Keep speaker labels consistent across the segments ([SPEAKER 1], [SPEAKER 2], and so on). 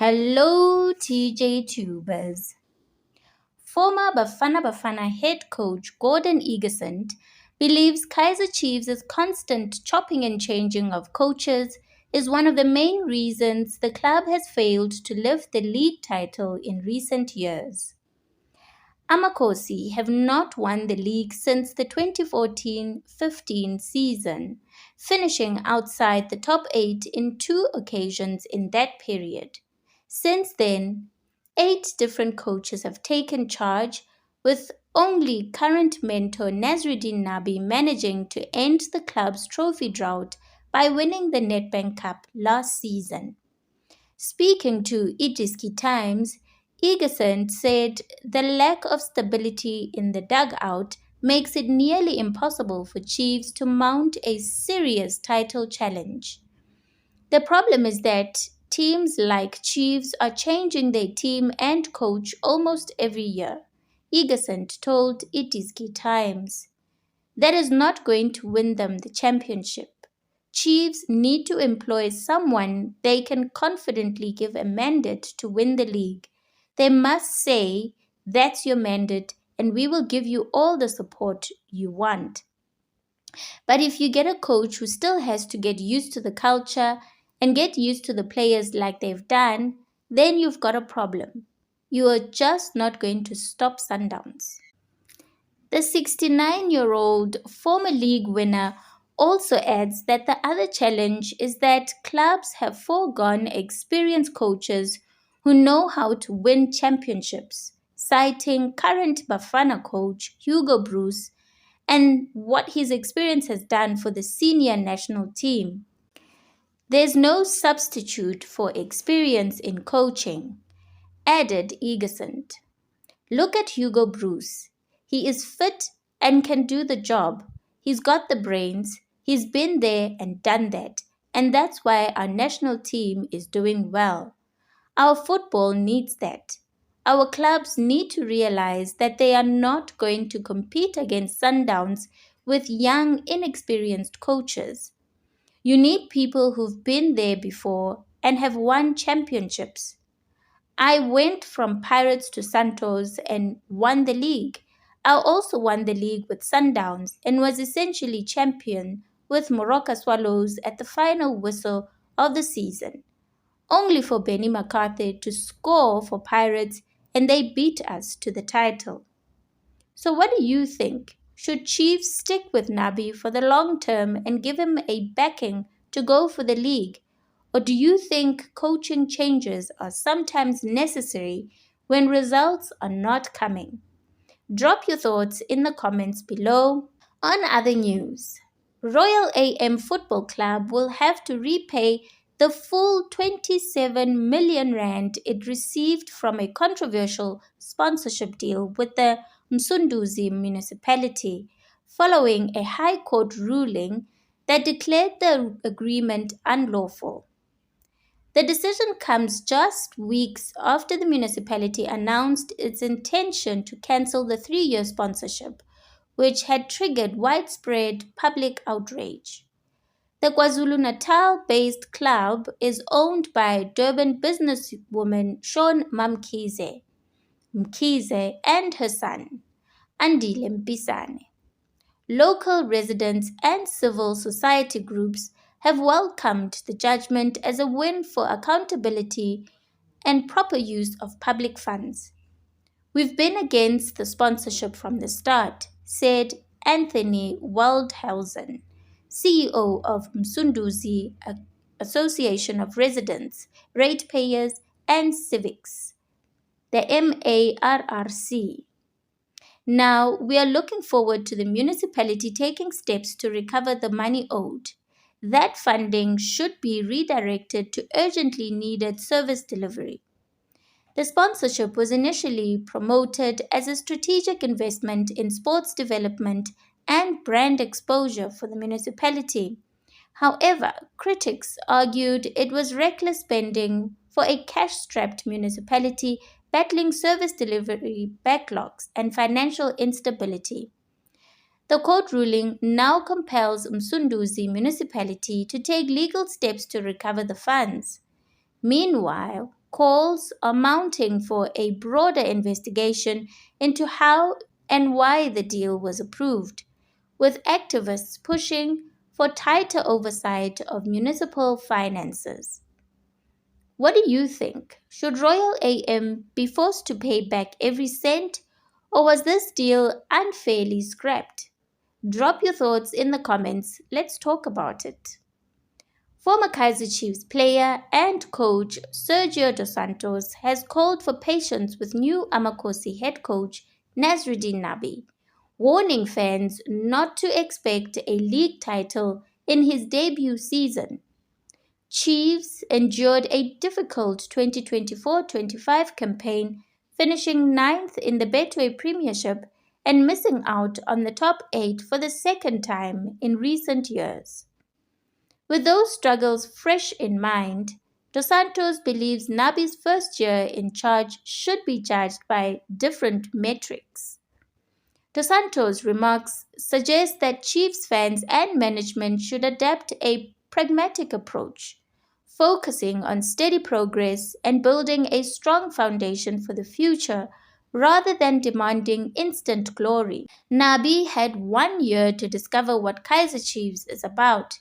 [SPEAKER 1] Hello, TJ Tubers. Former Bafana Bafana head coach Gordon Egerson believes Kaizer Chiefs' constant chopping and changing of coaches is one of the main reasons the club has failed to lift the league title in recent years. Amakosi have not won the league since the 2014-15 season, finishing outside the top 8 in 2 occasions in that period. Since then, 8 different coaches have taken charge, with only current mentor Nasruddin Nabi managing to end the club's trophy drought by winning the Nedbank Cup last season. Speaking to Idiski Times, Egerson said the lack of stability in the dugout makes it nearly impossible for Chiefs to mount a serious title challenge. The problem is that teams like Chiefs are changing their team and coach almost every year, Egerson told Idiski Times. That is not going to win them the championship. Chiefs need to employ someone they can confidently give a mandate to win the league. They must say, "That's your mandate, and we will give you all the support you want." But if you get a coach who still has to get used to the culture and get used to the players like they've done, then you've got a problem. You are just not going to stop Sundowns. The 69-year-old former league winner also adds that the other challenge is that clubs have foregone experienced coaches who know how to win championships, citing current Bafana coach Hugo Bruce and what his experience has done for the senior national team. There's no substitute for experience in coaching, added Egerson. Look at Hugo Bruce. He is fit and can do the job. He's got the brains. He's been there and done that. And that's why our national team is doing well. Our football needs that. Our clubs need to realize that they are not going to compete against Sundowns with young, inexperienced coaches. You need people who've been there before and have won championships. I went from Pirates to Santos and won the league. I also won the league with Sundowns and was essentially champion with Moroka Swallows at the final whistle of the season, only for Benny McCarthy to score for Pirates and they beat us to the title. So what do you think? Should Chiefs stick with Nabi for the long term and give him a backing to go for the league? Or do you think coaching changes are sometimes necessary when results are not coming? Drop your thoughts in the comments below. On other news, Royal AM Football Club will have to repay the full 27 million rand it received from a controversial sponsorship deal with the Msunduzi municipality, following a High Court ruling that declared the agreement unlawful. The decision comes just weeks after the municipality announced its intention to cancel the 3-year sponsorship, which had triggered widespread public outrage. The KwaZulu-Natal-based club is owned by Durban businesswoman MaMkhize and her son, Andile Mpisane. Local residents and civil society groups have welcomed the judgment as a win for accountability and proper use of public funds. "We've been against the sponsorship from the start," said Anthony Waldhausen, CEO of Msunduzi Association of Residents, Ratepayers and Civics, the MARRC. Now, we are looking forward to the municipality taking steps to recover the money owed. That funding should be redirected to urgently needed service delivery. The sponsorship was initially promoted as a strategic investment in sports development and brand exposure for the municipality. However, critics argued it was reckless spending for a cash-strapped municipality battling service delivery backlogs and financial instability. The court ruling now compels Msunduzi municipality to take legal steps to recover the funds. Meanwhile, Calls are mounting for a broader investigation into how and why the deal was approved, with activists pushing for tighter oversight of municipal finances. What do you think? Should Royal AM be forced to pay back every cent, or was this deal unfairly scrapped? Drop your thoughts in the comments. Let's talk about it. Former Kaizer Chiefs player and coach Sergio Dos Santos has called for patience with new Amakhosi head coach Nasruddin Nabi, warning fans not to expect a league title in his debut season. Chiefs endured a difficult 2024-25 campaign, finishing ninth in the Betway Premiership and missing out on the top 8 for the second time in recent years. With those struggles fresh in mind, Dos Santos believes Nabi's first year in charge should be judged by different metrics. Dos Santos' remarks suggest that Chiefs fans and management should adapt a pragmatic approach, focusing on steady progress and building a strong foundation for the future rather than demanding instant glory. Nabi had 1 year to discover what Kaizer Chiefs is about,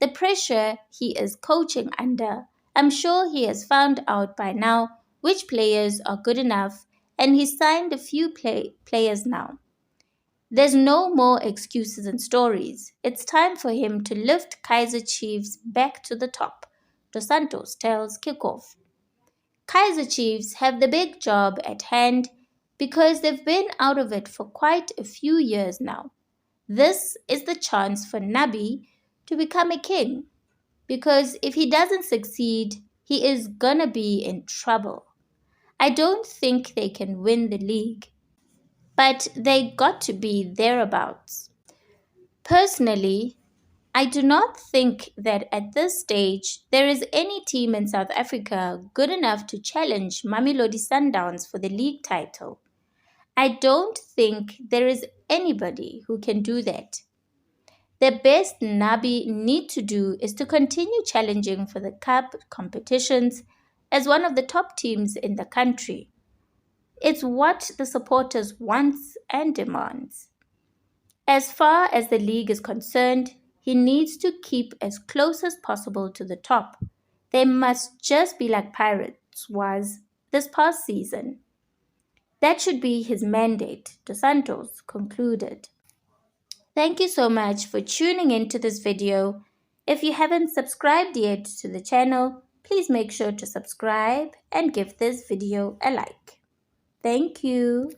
[SPEAKER 1] the pressure he is coaching under. I'm sure he has found out by now which players are good enough, and he's signed a few players now. There's no more excuses and stories. It's time for him to lift Kaizer Chiefs back to the top, Dos Santos tells Kickoff. Kaizer Chiefs have the big job at hand because they've been out of it for quite a few years now. This is the chance for Nabi to become a king, because if he doesn't succeed, he is gonna be in trouble. I don't think they can win the league, but they got to be thereabouts. Personally, I do not think that at this stage there is any team in South Africa good enough to challenge Mamelodi Sundowns for the league title. I don't think there is anybody who can do that. The best Nabi need to do is to continue challenging for the cup competitions as one of the top teams in the country. It's what the supporters wants and demands. As far as the league is concerned, he needs to keep as close as possible to the top. They must just be like Pirates was this past season. That should be his mandate, Dos Santos concluded. Thank you so much for tuning into this video. If you haven't subscribed yet to the channel, please make sure to subscribe and give this video a like. Thank you.